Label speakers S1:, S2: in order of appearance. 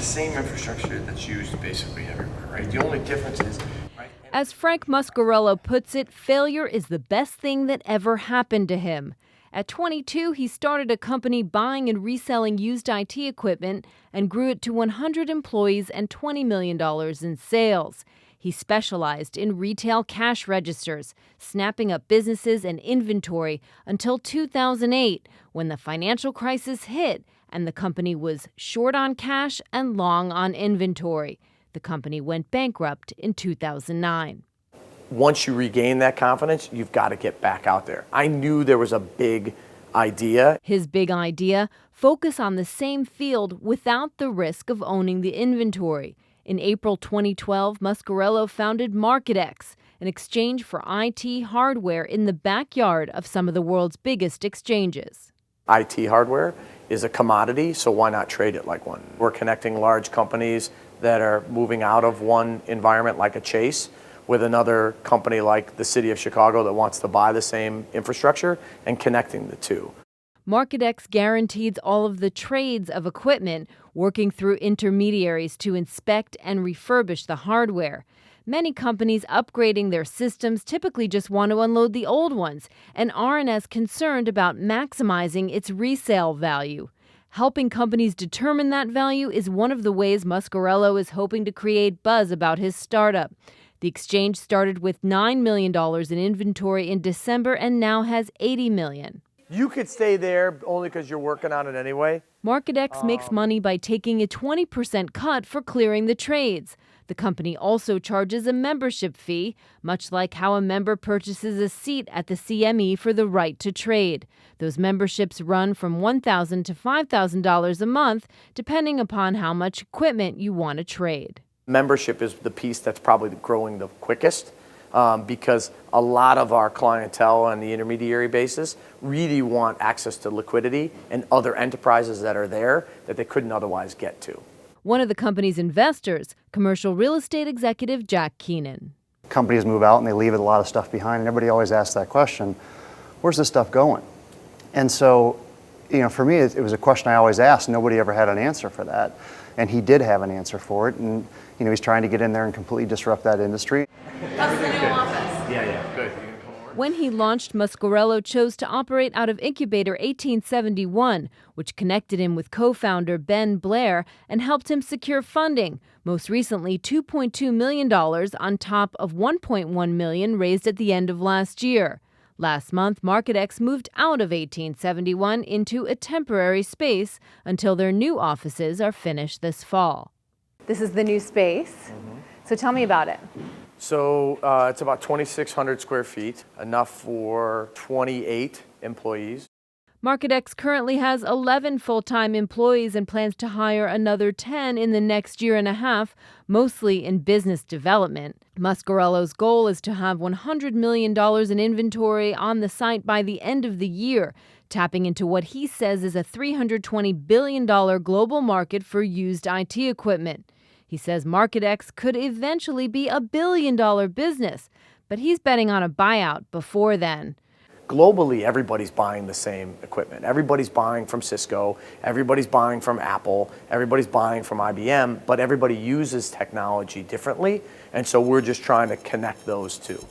S1: same infrastructure that's used basically everywhere, right? The only difference is, right?
S2: As Frank Muscarello puts it, failure is the best thing that ever happened to him. At 22, he started a company buying and reselling used IT equipment and grew it to 100 employees and $20 million in sales. He specialized in retail cash registers, snapping up businesses and inventory until 2008, when the financial crisis hit and the company was short on cash and long on inventory. The company went bankrupt in 2009.
S3: Once you regain that confidence, you've got to get back out there. I knew there was a big idea.
S2: His big idea: focus on the same field without the risk of owning the inventory. In April 2012, Muscarello founded MarkITx, an exchange for IT hardware in the backyard of some of the world's biggest exchanges.
S3: IT hardware is a commodity, so why not trade it like one? We're connecting large companies that are moving out of one environment like a Chase with another company like the city of Chicago that wants to buy the same infrastructure, and connecting the two.
S2: MarkITx guarantees all of the trades of equipment, working through intermediaries to inspect and refurbish the hardware. Many companies upgrading their systems typically just want to unload the old ones and aren't as concerned about maximizing its resale value. Helping companies determine that value is one of the ways Muscarello is hoping to create buzz about his startup. The exchange started with $9 million in inventory in December and now has $80 million.
S3: You could stay there only because you're working on it anyway.
S2: MarkITx makes money by taking a 20% cut for clearing the trades. The company also charges a membership fee, much like how a member purchases a seat at the CME for the right to trade. Those memberships run from $1,000 to $5,000 a month, depending upon how much equipment you want to trade.
S3: Membership is the piece that's probably growing the quickest because a lot of our clientele on the intermediary basis really want access to liquidity and other enterprises that are there that they couldn't otherwise get to.
S2: One of the company's investors, commercial real estate executive Jack Keenan.
S4: Companies move out and they leave a lot of stuff behind, and everybody always asks that question, where's this stuff going? And so, for me, it was a question I always asked. Nobody ever had an answer for that. And he did have an answer for it, and he's trying to get in there and completely disrupt that industry.
S5: How's the new office?
S3: Yeah, good.
S2: When he launched, Muscarello chose to operate out of Incubator 1871, which connected him with co-founder Ben Blair and helped him secure funding, most recently $2.2 million on top of $1.1 million raised at the end of last year. Last month, MarkITx moved out of 1871 into a temporary space until their new offices are finished this fall.
S5: This is the new space. So tell me about it.
S3: So it's about 2,600 square feet, enough for 28 employees.
S2: MarkITx currently has 11 full-time employees and plans to hire another 10 in the next year and a half, mostly in business development. Muscarello's goal is to have $100 million in inventory on the site by the end of the year, tapping into what he says is a $320 billion global market for used IT equipment. He says MarkITx could eventually be a billion-dollar business, but he's betting on a buyout before then.
S3: Globally, everybody's buying the same equipment. Everybody's buying from Cisco, everybody's buying from Apple, everybody's buying from IBM, but everybody uses technology differently, and so we're just trying to connect those two.